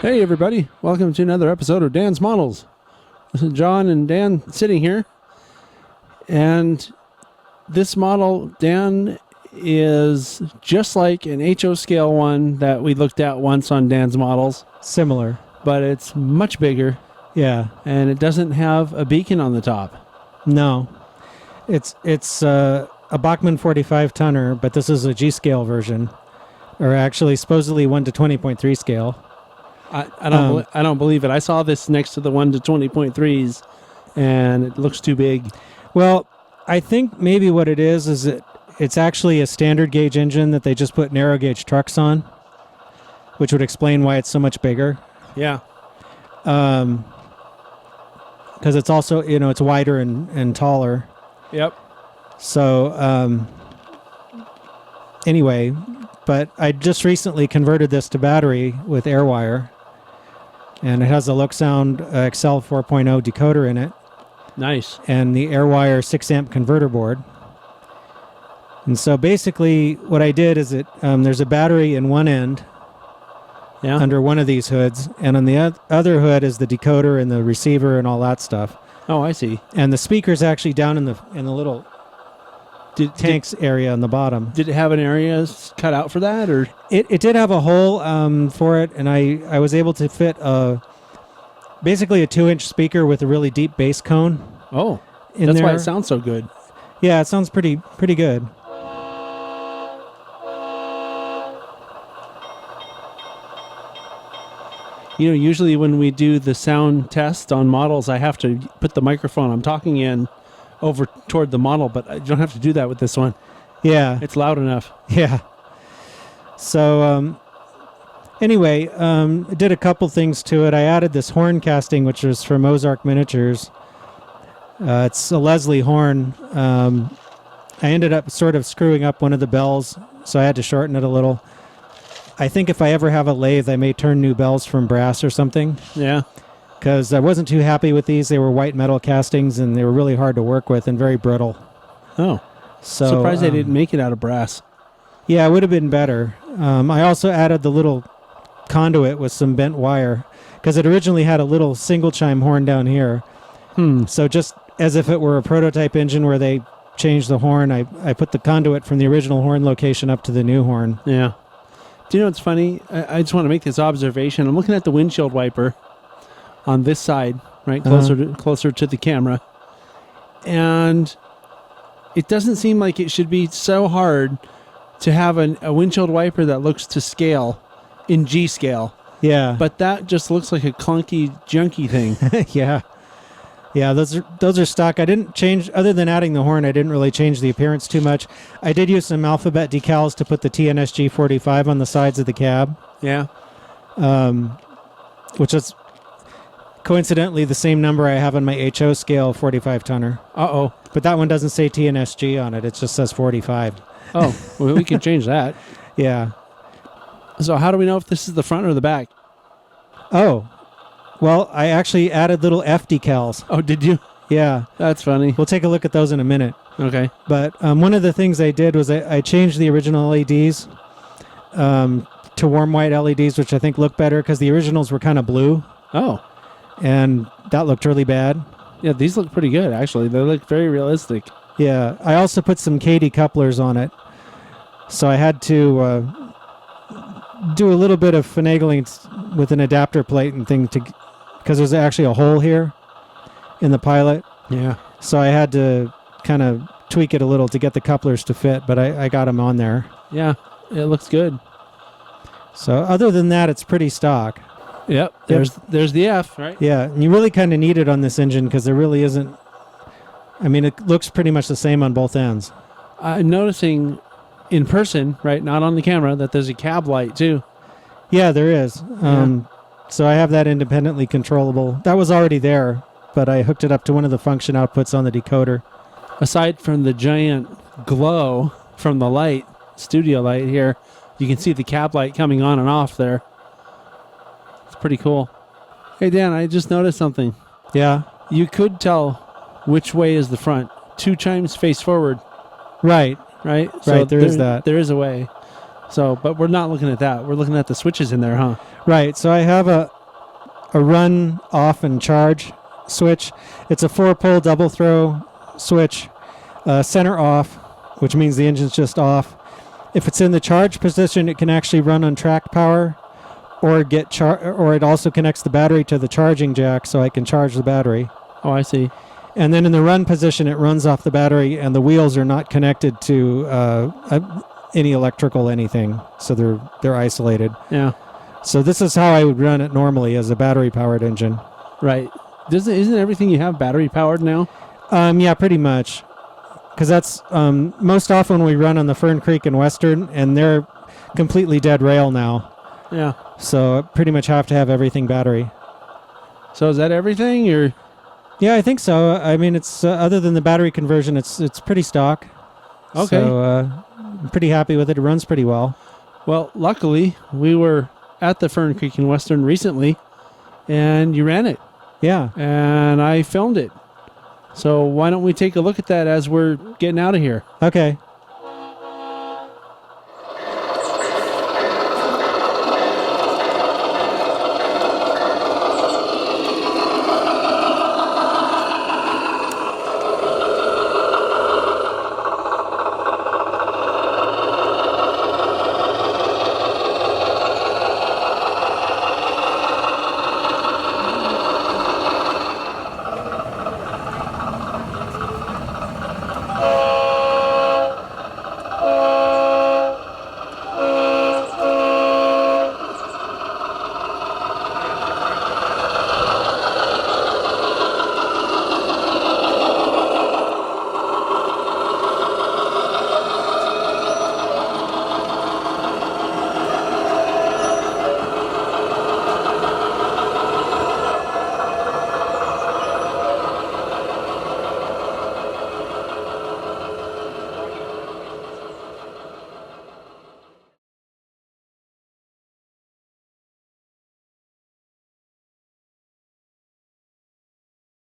Hey everybody, welcome to another episode of Dan's Models. This is John and Dan sitting here, and this model, Dan, is just like an HO scale one that we looked at once on Dan's Models. Similar. But it's much bigger. Yeah. And it doesn't have a beacon on the top. No. It's a Bachmann 45 tonner, but this is a G scale version, or actually supposedly 1 to 20.3 scale. I don't believe it. I saw this next to the 1 to 20.3s, and it looks too big. Well, I think maybe what it is that it's actually a standard gauge engine that they just put narrow gauge trucks on, which would explain why it's so much bigger. Yeah. Because it's also, it's wider and taller. Yep. So, anyway, but I just recently converted this to battery with AirWire, and it has a Look-Sound Excel 4.0 decoder in it. Nice. And the AirWire 6-amp converter board. And so basically what I did is there's a battery in one end under one of these hoods, and on the other hood is the decoder and the receiver and all that stuff. Oh, I see. And the speaker's actually down in the little tanks area on the bottom. Did it have an area cut out for that, or it did have a hole for it, and I was able to fit basically a 2-inch speaker with a really deep bass cone. Oh, that's why it sounds so good. Yeah, it sounds pretty good. Usually when we do the sound test on models, I have to put the microphone I'm talking in over toward the model, but I don't have to do that with this one. Yeah. It's loud enough. Yeah. So, anyway, I did a couple things to it. I added this horn casting, which is from Ozark Miniatures. It's a Leslie horn. I ended up sort of screwing up one of the bells, so I had to shorten it a little. I think if I ever have a lathe, I may turn new bells from brass or something. Yeah. Because I wasn't too happy with these. They were white metal castings, and they were really hard to work with and very brittle. Oh. So surprised they didn't make it out of brass. Yeah, it would have been better. I also added the little conduit with some bent wire, because it originally had a little single chime horn down here. So just as if it were a prototype engine where they changed the horn, I put the conduit from the original horn location up to the new horn. Yeah. Do you know what's funny? I just want to make this observation. I'm looking at the windshield wiper on this side, right, closer to the camera, and it doesn't seem like it should be so hard to have a windshield wiper that looks to scale in G scale. Yeah. But that just looks like a clunky, junky thing. Yeah. Yeah, those are stock. I didn't change, other than adding the horn, I didn't really change the appearance too much. I did use some alphabet decals to put the TNSG 45 on the sides of the cab. Yeah. Which is coincidentally the same number I have on my HO scale 45 tonner. Uh-oh. But that one doesn't say TNSG on it. It just says 45. Oh, well, we can change that. Yeah. So how do we know if this is the front or the back? Oh, well, I actually added little F decals. Oh, did you? Yeah. That's funny. We'll take a look at those in a minute. Okay. But one of the things I did was I changed the original LEDs to warm white LEDs, which I think look better because the originals were kind of blue. Oh. And that looked really bad. Yeah, these look pretty good, actually. They look very realistic. Yeah. I also put some KD couplers on it. So I had to do a little bit of finagling with an adapter plate and thing because there's actually a hole here in the pilot. Yeah. So I had to kind of tweak it a little to get the couplers to fit, but I got them on there. Yeah, it looks good. So other than that, it's pretty stock. Yep. There's the F, right? Yeah, and you really kind of need it on this engine because there really isn't. I mean, it looks pretty much the same on both ends. I'm noticing in person, right, not on the camera, that there's a cab light too. Yeah, there is. So I have that independently controllable. That was already there, but I hooked it up to one of the function outputs on the decoder. Aside from the giant glow from the light, studio light here, you can see the cab light coming on and off there. It's pretty cool. Hey, Dan, I just noticed something. Yeah? You could tell which way is the front. 2 chimes face forward. Right. Right? So there is that. There is a way. So, but we're not looking at that. We're looking at the switches in there, huh? Right. So I have a run, off, and charge switch. It's a 4-pole double throw switch, center off, which means the engine's just off. If it's in the charge position, it can actually run on track power, or or it also connects the battery to the charging jack, so I can charge the battery. Oh, I see. And then in the run position, it runs off the battery, and the wheels are not connected to any electrical anything, so they're isolated. Yeah. So this is how I would run it normally as a battery-powered engine. Right. Isn't everything you have battery-powered now? Yeah, pretty much. Because that's most often we run on the Fern Creek and Western, and they're completely dead rail now. Yeah. So I pretty much have to have everything battery. So is that everything, or? Yeah, I think so. I mean, it's other than the battery conversion, it's pretty stock. Okay. So I'm pretty happy with it. It runs pretty well. Well, luckily, we were at the Fern Creek and Western recently, and you ran it, Yeah. and I filmed it. So why don't we take a look at that as we're getting out of here? Okay.